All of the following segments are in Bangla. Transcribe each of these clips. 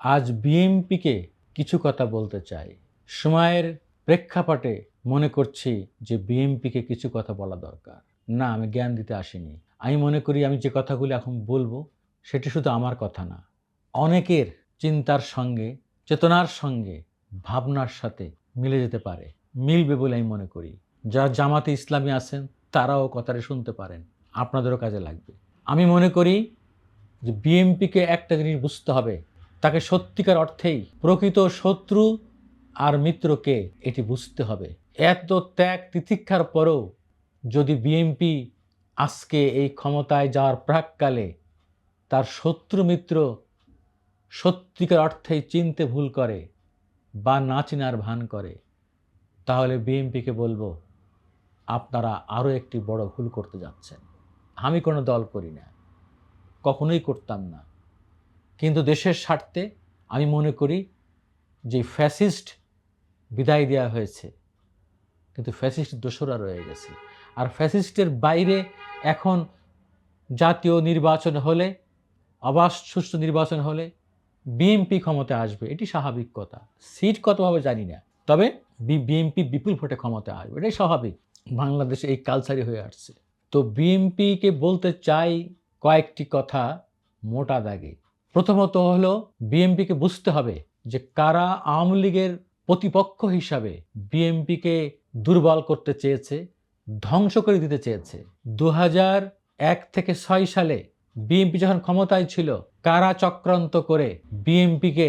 আজ বিএনপিকে কিছু কথা বলতে চাই। সময়ের প্রেক্ষাপটে মনে করছি যে বিএনপিকে কিছু কথা বলা দরকার। না, আমি জ্ঞান দিতে আসিনি। আমি মনে করি আমি যে কথাগুলো এখন বলবো সেটি শুধু আমার কথা না, অনেকের চিন্তার সঙ্গে, চেতনার সঙ্গে, ভাবনার সাথে মিলে যেতে পারে, মিলবে বলে আমি মনে করি। যারা জামাতে ইসলামী আছেন তারাও কথাটা শুনতে পারেন, আপনাদেরও কাজে লাগবে। আমি মনে করি যে বিএনপিকে একটা জিনিস বুঝতে হবে, তাকে সত্যিকার অর্থেই প্রকৃত শত্রু আর মিত্রকে এটি বুঝতে হবে। এত ত্যাগ তিতিক্ষার পরেও যদি বিএনপি আজকে এই ক্ষমতায় যাওয়ার প্রাককালে তার শত্রু মিত্র সত্যিকার অর্থেই চিনতে ভুল করে বা না চিনার ভান করে, তাহলে বিএনপিকে বলবো আপনারা আরও একটি বড় ভুল করতে যাচ্ছেন। আমি কোনো দল করি না, কখনোই করতাম না, কিন্তু দেশের স্বার্থে আমি মনে করি যে ফ্যাসিস্ট বিদায় দেওয়া হয়েছে, কিন্তু ফ্যাসিস্ট দোসরা রয়ে গেছে। আর ফ্যাসিস্টের বাইরে এখন জাতীয় নির্বাচন হলে, অবাধ সুষ্ঠু নির্বাচন হলে বিএনপি ক্ষমতা আসবে, এটি স্বাভাবিক কথা। সিট কতভাবে জানি না, তবে বিএনপি বিপুল ভোটে ক্ষমতা আসবে, এটাই স্বাভাবিক। বাংলাদেশে এই কালচারই হয়ে আসছে। তো বিএনপিকে বলতে চাই কয়েকটি কথা মোটা দাগে। প্রথমত হলো, বিএনপিকে বুঝতে হবে যে কারা আওয়ামী লীগের প্রতিপক্ষ হিসাবে বিএনপিকে দুর্বল করতে চেয়েছে, ধ্বংস করে দিতে চেয়েছে। 2001 থেকে 6 সালে বিএনপি যখন ক্ষমতায় ছিল, কারা চক্রান্ত করে বিএনপিকে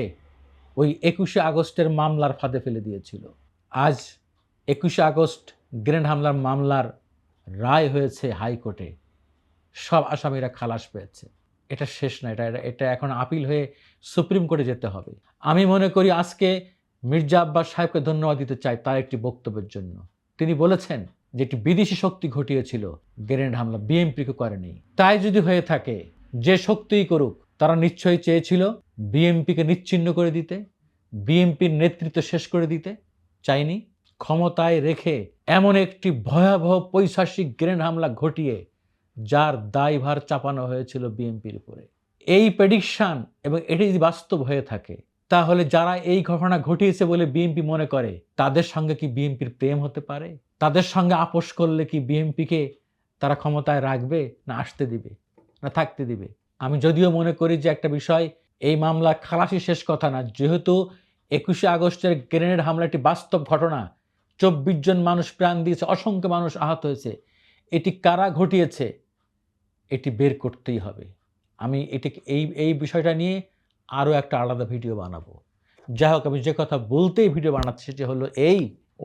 ওই 21শে আগস্টের মামলার ফাঁদে ফেলে দিয়েছিল। আজ 21শে আগস্ট গ্রেনেড হামলার মামলার রায় হয়েছে হাইকোর্টে, সব আসামিরা খালাস পেয়েছে। এটা শেষ না, এটা এখন আপিল হয়ে সুপ্রিম কোর্টে যেতে হবে। আমি মনে করি আজকে মির্জা আব্বাস সাহেবকে ধন্যবাদ দিতে চাই তার একটি বক্তব্যের জন্য। তিনি বলেছেন যে একটি বিদেশি শক্তি ঘটিয়েছিল গ্রেনেড হামলা, বিএনপিকে করেনি। তাই যদি হয়ে থাকে, যে শক্তিই করুক, তারা নিশ্চয়ই চেয়েছিল বিএনপিকে নিচ্ছিন্ন করে দিতে, বিএনপির নেতৃত্ব শেষ করে দিতে চাইনি। ক্ষমতায় রেখে এমন একটি ভয়াবহ পৈশাচিক গ্রেনেড হামলা ঘটিয়ে যার দায়ভার চাপানো হয়েছিল বিএনপির উপরে। এই প্রেডিকশন এবং এটি যদি বাস্তব হয়ে থাকে, তাহলে যারা এই ঘটনা ঘটিয়েছে বলে বিএনপি মনে করে, তাদের সঙ্গে কি বিএনপির প্রেম হতে পারে? তাদের সঙ্গে আপোষ করলে কি বিএনপিকে তারা ক্ষমতায় রাখবে, না আসতে দিবে, না থাকতে দিবে? আমি যদিও মনে করি যে একটা বিষয়, এই মামলা খালাসি শেষ কথা না, যেহেতু 21শে আগস্টের গ্রেনেড হামলা একটি বাস্তব ঘটনা, 24 জন মানুষ প্রাণ দিয়েছে, অসংখ্য মানুষ আহত হয়েছে। এটি কারা ঘটিয়েছে এটি বের করতেই হবে। আমি এটিকে এই বিষয়টা নিয়ে আরও একটা আলাদা ভিডিও বানাবো। যাই হোক, আমি যে কথা বলতেই ভিডিও বানাচ্ছি সেটি হলো, এই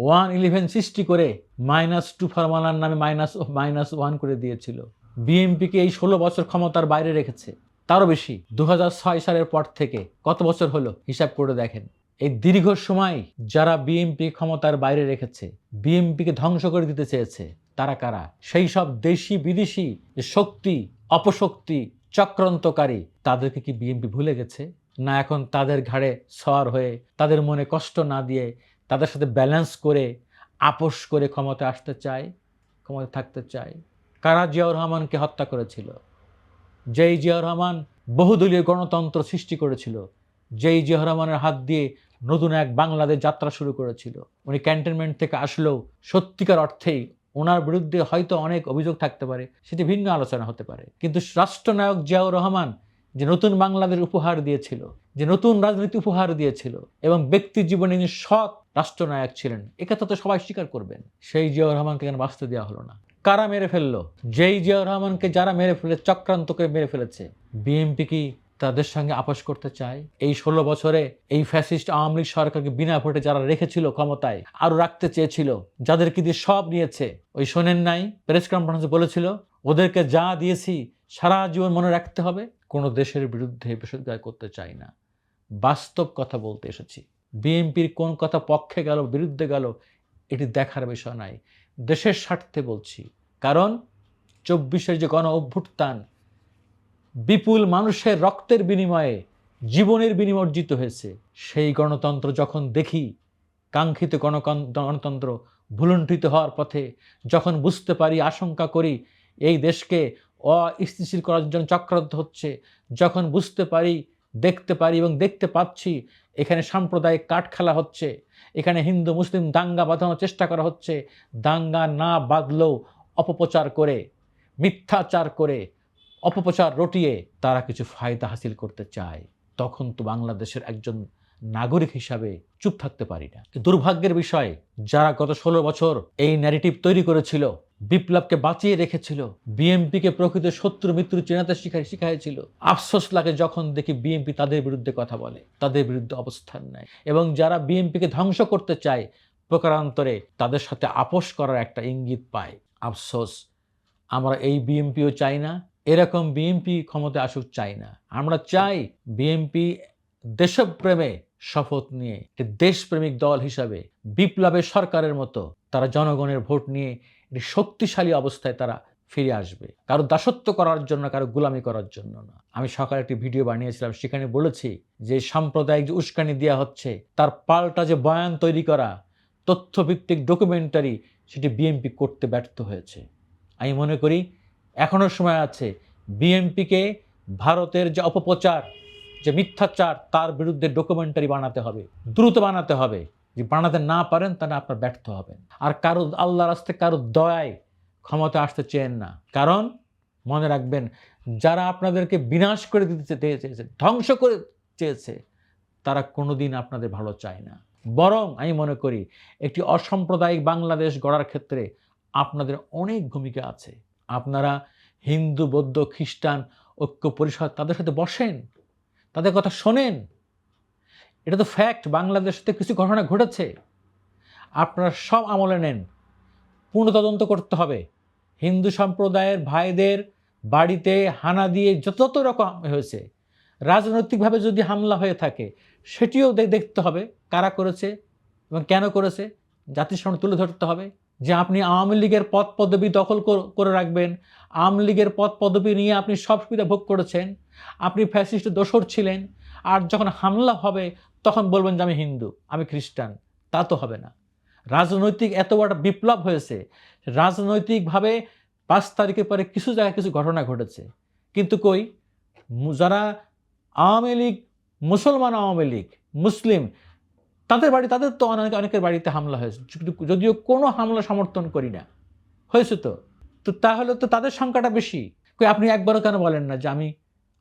111 সৃষ্টি করে -2 ফরমালার নামে -1 করে দিয়েছিল। বিএনপিকে এই 16 বছর ক্ষমতার বাইরে রেখেছে, তারও বেশি। 2006 সালের পর থেকে কত বছর হলো হিসাব করে দেখেন। এই দীর্ঘ সময় যারা বিএনপি ক্ষমতার বাইরে রেখেছে, বিএনপিকে ধ্বংস করে দিতে চেয়েছে, তারা কারা? সেই সব দেশি বিদেশি যে শক্তি, অপশক্তি, চক্রান্তকারী, তাদেরকে কি বিএনপি ভুলে গেছে? না এখন তাদের ঘাড়ে সওয়ার হয়ে, তাদের মনে কষ্ট না দিয়ে, তাদের সাথে ব্যালেন্স করে, আপোষ করে ক্ষমতা আসতে চায়, ক্ষমতা থাকতে চায়? কারা জিয়াউর রহমানকে হত্যা করেছিল? যেই জিয়াউর রহমান বহুদলীয় গণতন্ত্র সৃষ্টি করেছিল, যেই জিয়াউর রহমানের হাত দিয়ে নতুন এক বাংলাদেশ যাত্রা শুরু করেছিল, উনি ক্যান্টনমেন্ট থেকে আসলেও সত্যিকার অর্থেই ওনার বিরুদ্ধে হয়তো অনেক অভিযোগ থাকতে পারে, সেটি ভিন্ন আলোচনা হতে পারে, কিন্তু রাষ্ট্রনায়ক জিয়াউর রহমান যে নতুন বাংলাদেশ উপহার দিয়েছিল, যে নতুন রাজনীতি উপহার দিয়েছিল, এবং ব্যক্তি জীবনে তিনি সৎ রাষ্ট্রনায়ক ছিলেন, একথা তো সবাই স্বীকার করবেন। সেই জিয়াউর রহমানকে কেন বাঁচতে দেওয়া হলো না? কারা মেরে ফেললো? যেই জিয়াউর রহমানকে যারা মেরে ফেলে, চক্রান্ত করে মেরে ফেলেছে, বিএনপি কি তাদের সঙ্গে আপোষ করতে চায়? এই 16 বছরে এই ফ্যাসিস্ট আওয়ামী লীগ সরকারকে বিনা ভোটে যারা রেখেছিল ক্ষমতায়, আরো রাখতে চেয়েছিল, যাদেরকে দিয়ে সব নিয়েছে, ওই শোনেন নাই প্রেস কনফারেন্সে বলেছিল ওদেরকে যা দিয়েছি সারা জীবন মনে রাখতে হবে। কোনো দেশের বিরুদ্ধে বিষোদ্গার করতে চাই না, বাস্তব কথা বলতে এসেছি। বিএনপির কোন কথা পক্ষে গেল বিরুদ্ধে গেল এটি দেখার বিষয় নাই, দেশের স্বার্থে বলছি। কারণ 24-এর যে গণ অভ্যুত্থান বিপুল মানুষের রক্তের বিনিময়ে, জীবনের বিনিময়ে অর্জিত হয়েছে, সেই গণতন্ত্র যখন দেখি, কাঙ্ক্ষিত গণতন্ত্র ভুলুণ্ঠিত হওয়ার পথে, যখন বুঝতে পারি, আশঙ্কা করি এই দেশকে অস্থিতিশীল করার জন্য চক্রান্ত হচ্ছে, যখন বুঝতে পারি দেখতে পারি এবং দেখতে পাচ্ছি এখানে সাম্প্রদায়িক কাঠ খেলা হচ্ছে, এখানে হিন্দু মুসলিম দাঙ্গা বাঁধানোর চেষ্টা করা হচ্ছে। দাঙ্গা না বাঁধলেও অপপ্রচার করে, মিথ্যাচার করে, অপপ্রচার রটিয়ে তারা কিছু ফায়দা হাসিল করতে চায়। তখন তো বাংলাদেশের একজন নাগরিক হিসাবে চুপ থাকতে পারি না। দুর্ভাগ্যের বিষয়, যারা গত 16 বছর এই ন্যারেটিভ তৈরি করেছিল, বিপ্লবকে বাঁচিয়ে রেখেছিল, বিএনপিকে প্রকৃত শত্রু মিত্র চেনাতে শিখাইছিল, আফসোস লাগে যখন দেখি বিএনপি তাদের বিরুদ্ধে কথা বলে, তাদের বিরুদ্ধে অবস্থান নেয়, এবং যারা বিএনপিকে ধ্বংস করতে চায় প্রকারান্তরে তাদের সাথে আপোষ করার একটা ইঙ্গিত পায়। আফসোস, আমরা এই বিএনপিও চাই না, এরকম বিএনপি ক্ষমতায় আসুক চাই না। আমরা চাই বিএনপি দেশপ্রেমে শপথ নিয়ে একটি দেশপ্রেমিক দল হিসাবে বিপ্লবের সরকারের মতো তারা জনগণের ভোট নিয়ে একটি শক্তিশালী অবস্থায় তারা ফিরে আসবে, কারো দাসত্ব করার জন্য, কারো গোলামি করার জন্য না। আমি সকালে একটি ভিডিও বানিয়েছিলাম, সেখানে বলেছি যে সাম্প্রদায়িক যে উস্কানি দেওয়া হচ্ছে তার পাল্টা যে বয়ান তৈরি করা, তথ্যভিত্তিক ডকুমেন্টারি, সেটি বিএনপি করতে ব্যর্থ হয়েছে। আমি মনে করি এখনো সময় আছে বিএনপিকে ভারতের যে অপপ্রচার, যে মিথ্যাচার, তার বিরুদ্ধে ডকুমেন্টারি বানাতে হবে, দ্রুত বানাতে হবে। যে বানাতে না পারেন তাহলে আপনার ব্যর্থ হবেন। আর কারো আল্লাহর রাস্তায় কারো দয়ায় ক্ষমতা আসতে চেয়েন না, কারণ মনে রাখবেন যারা আপনাদেরকে বিনাশ করে দিতে চেয়েছে, ধ্বংস করে চেয়েছে, তারা কোনোদিন আপনাদের ভালো চায় না। বরং আমি মনে করি একটি অসাম্প্রদায়িক বাংলাদেশ গড়ার ক্ষেত্রে আপনাদের অনেক ভূমিকা আছে। আপনারা হিন্দু, বৌদ্ধ, খ্রিস্টান ঐক্য পরিষদ, তাদের সাথে বসেন, তাদের কথা শোনেন। এটা তো ফ্যাক্ট, বাংলাদেশে কিছু ঘটনা ঘটেছে, আপনারা সব আমলে নেন। পূর্ণ তদন্ত করতে হবে। হিন্দু সম্প্রদায়ের ভাইদের বাড়িতে হানা দিয়ে যত রকম হয়েছে, রাজনৈতিকভাবে যদি হামলা হয়ে থাকে সেটিও দেখতে হবে কারা করেছে এবং কেন করেছে, জাতির সামনে তুলে ধরতে হবে। যে আপনি আওয়ামী লীগের পদ পদবি দখল করে রাখবেন, আওয়ামী লীগের পদ পদবি নিয়ে আপনি সব সুবিধা ভোগ করেছেন, আপনি ফ্যাসিস্ট দোসর ছিলেন, আর যখন হামলা হবে তখন বলবেন যে আমি হিন্দু, আমি খ্রিস্টান, তা তো হবে না। রাজনৈতিক এত বড় বিপ্লব হয়েছে, রাজনৈতিকভাবে 5 তারিখের পরে কিছু জায়গায় কিছু ঘটনা ঘটেছে, কিন্তু কই যারা আওয়ামী লীগ, মুসলমান আওয়ামী লীগ, মুসলিম, তাদের বাড়ি, তাদের তো অনেকের বাড়িতে হামলা হয়েছে, যদিও কোনো হামলা সমর্থন করি না, হয়েছে তো তাহলে তো তাদের সংখ্যাটা বেশি। কই আপনি একবারও কেন বলেন না যে আমি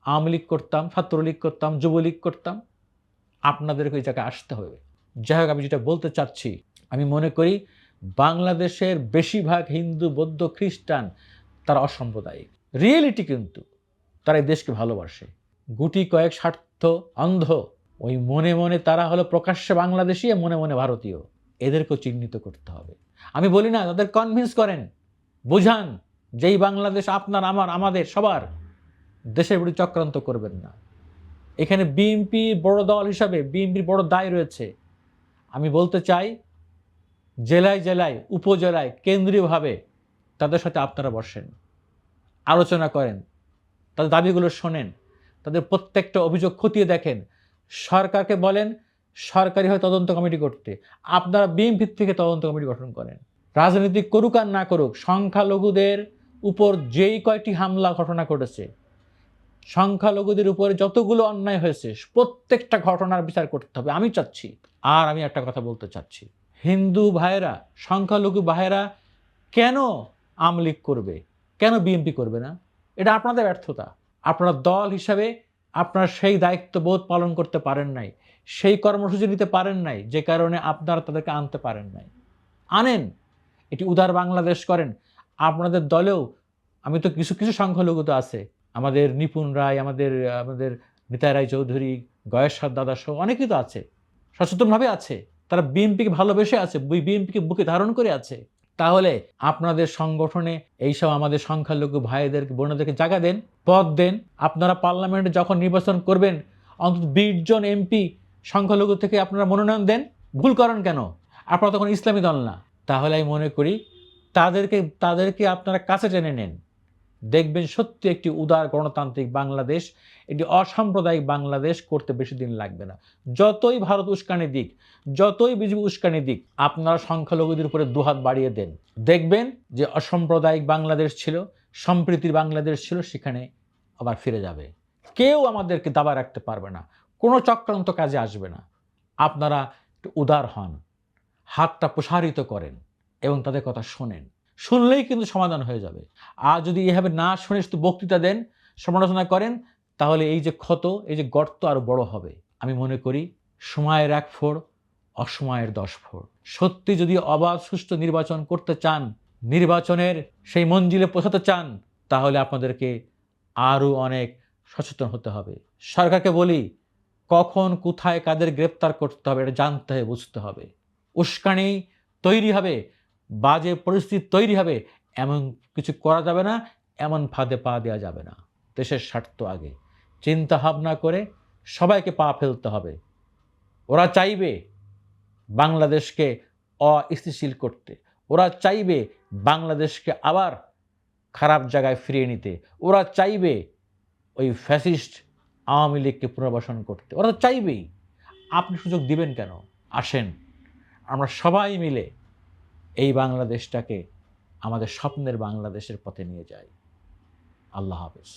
আওয়ামী লীগ করতাম, ছাত্রলীগ করতাম, যুবলীগ করতাম? আপনাদেরকে ওই জায়গায় আসতে হবে। যাই হোক, আমি যেটা বলতে চাচ্ছি, আমি মনে করি বাংলাদেশের বেশিরভাগ হিন্দু, বৌদ্ধ, খ্রিস্টান তারা অসাম্প্রদায়িক। রিয়েলিটি কিন্তু তারা এই দেশকে ভালোবাসে। গুটি কয়েক স্বার্থ অন্ধ, ওই মনে মনে তারা হলো প্রকাশ্যে বাংলাদেশি, মনে মনে ভারতীয়। এদেরকেও চিহ্নিত করতে হবে। আমি বলি না, তাদের কনভিন্স করেন, বোঝান যেই বাংলাদেশ আপনার, আমার, আমাদের সবার, দেশের বিরুদ্ধে চক্রান্ত করবেন না। এখানে বিএনপি বড় দল হিসাবে বিএনপির বড় দায় রয়েছে। আমি বলতে চাই জেলায় জেলায়, উপজেলায়, কেন্দ্রীয়ভাবে তাদের সাথে আপনারা বসেন, আলোচনা করেন, তাদের দাবিগুলো শোনেন, তাদের প্রত্যেকটা অভিযোগ খতিয়ে দেখেন, সরকারকে বলেন সরকারিভাবে তদন্ত কমিটি করতে, আপনারা বিএনপি থেকে তদন্ত কমিটি গঠন করেন। রাজনীতি করুক আর না করুক, সংখ্যালঘুদের উপর যেই কয়টি হামলা ঘটনা ঘটেছে, সংখ্যালঘুদের উপরে যতগুলো অন্যায় হয়েছে, প্রত্যেকটা ঘটনার বিচার করতে হবে আমি চাচ্ছি। আর আমি একটা কথা বলতে চাচ্ছি, হিন্দু ভাইয়েরা, সংখ্যালঘু ভাইয়েরা কেন আওয়ামী লীগ করবে, কেন বিএনপি করবে না? এটা আপনাদের ব্যর্থতা। আপনারা দল হিসাবে আপনারা সেই দায়িত্ববোধ পালন করতে পারেন নাই, সেই কর্মসূচি নিতে পারেন নাই, যে কারণে আপনারা তাদেরকে আনতে পারেন নাই। আনেন, এটি উদার বাংলাদেশ করেন। আপনাদের দলেও আমি তো কিছু কিছু সংখ্যালঘু তো আছে, আমাদের নিপুণ রায়, আমাদের নিতাই রায় চৌধুরী, গয়েশ্বর দাদা সহ অনেকেই তো আছে, সচেতনভাবে আছে, তারা বিএনপিকে ভালোবেসে আছে, বিএনপিকে বুকে ধারণ করে আছে। তাহলে আপনাদের সংগঠনে এইসব আমাদের সংখ্যালঘু ভাইদেরকে, বোনদেরকে জায়গা দেন, পদ দেন। আপনারা পার্লামেন্টে যখন নির্বাচন করবেন অন্তত 20 জন এমপি সংখ্যালঘু থেকে আপনারা মনোনয়ন দেন। ভুল করেন কেন? আপনারা তখন ইসলামী দল না। তাহলে আমি মনে করি তাদেরকে আপনারা কাছে টেনে নেন, দেখবেন সত্যি একটি উদার গণতান্ত্রিক বাংলাদেশ, একটি অসাম্প্রদায়িক বাংলাদেশ করতে বেশি দিন লাগবে না। যতই ভারত উস্কানি দিক, যতই বিজেপি উস্কানি দিক, আপনারা সংখ্যালঘুদের উপরে দুহাত বাড়িয়ে দেন, দেখবেন যে অসাম্প্রদায়িক বাংলাদেশ ছিল, সম্প্রীতির বাংলাদেশ ছিল, সেখানে আবার ফিরে যাবে। কেউ আমাদেরকে দাবা রাখতে পারবে না। কোনো চক্রান্ত কাজে আসবে না। আপনারা একটু উদার হন, হাতটা প্রসারিত করেন এবং তাদের কথা শোনেন। শুনলেই কিন্তু সমাধান হয়ে যাবে। আর যদি এভাবে না শুনে শুধু বক্তৃতা দেন, সমালোচনা করেন, তাহলে এই যে ক্ষত, এই যে গর্ত আরো বড় হবে। আমি মনে করি সময়ের 1 ফোড়, অসময়ের 10 ফোড়। সত্যি যদি অবাধ সুষ্ঠু নির্বাচন করতে চান, নির্বাচনের সেই মঞ্জিলে পৌঁছাতে চান, তাহলে আপনাদেরকে আরও অনেক সচেতন হতে হবে। সরকারকে বলি, কখন কোথায় কাদের গ্রেপ্তার করতে হবে এটা জানতে হবে, বুঝতে হবে। উস্কানি তৈরি হবে, বাজে পরিস্থিতি তৈরি হবে, এমন কিছু করা যাবে না, এমন ফাঁদে পা দেওয়া যাবে না। দেশের স্বার্থ আগে চিন্তা ভাবনা করে সবাইকে পা ফেলতে হবে। ওরা চাইবে বাংলাদেশকে অস্থিতিশীল করতে, ওরা চাইবে বাংলাদেশকে আবার খারাপ জায়গায় ফিরিয়ে নিতে, ওরা চাইবে ওই ফ্যাসিস্ট আওয়ামী লীগকে পুনর্বাসন করতে, ওরা তো চাইবেই। আপনি সুযোগ দিবেন কেন? আসেন আমরা সবাই মিলে এই বাংলাদেশটাকে আমাদের স্বপ্নের বাংলাদেশের পথে নিয়ে যাই। আল্লাহ হাফেজ।